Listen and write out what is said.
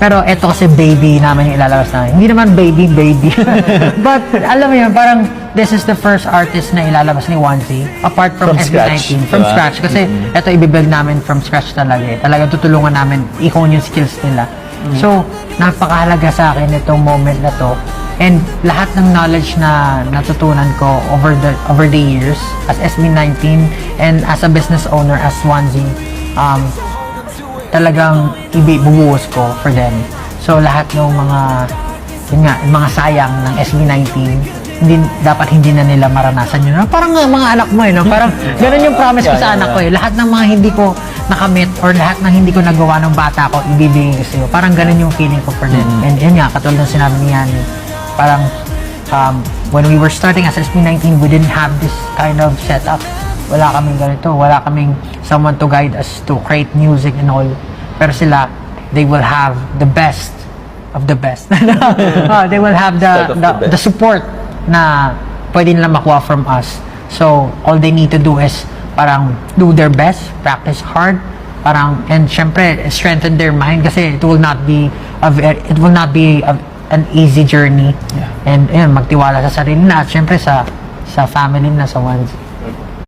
Pero eto kasi baby namin yung ilalabas namin. Hindi naman baby. But alam mo yun, parang this is the first artist na ilalabas ni Wanzi apart from, From scratch, SB19. From diba? scratch. Kasi eto ibibuild namin from scratch talaga eh. Talagang tutulungan namin i-hone yung skills nila. So, napakahalaga sa akin itong moment na to. And lahat ng knowledge na natutunan ko over the years as SB19 and as a business owner as Wanzi, talagang ibubuhos ko for them. So lahat ng mga sayang ng SB19, dapat hindi na nila maranasan yun. Parang mga anak mo no? Parang ganun yung promise ko sa anak ko eh. Lahat ng mga hindi ko nakamit or lahat ng hindi ko nagawa ng bata ko, ibibigay ko sa'yo. Parang ganun yung feeling ko for them. And yun nga, katulad ng sinabi ni Yani, parang when we were starting as SB19, we didn't have this kind of setup. Wala kaming ganito, wala kaming someone to guide us to create music and all. Pero sila, they will have the best of the best. They will have the support na pwede nila makuha from us. So, all they need to do is parang do their best, practice hard, and syempre, strengthen their mind kasi it will not be an easy journey. And magtiwala sa sarili na at syempre sa family na, sa ones.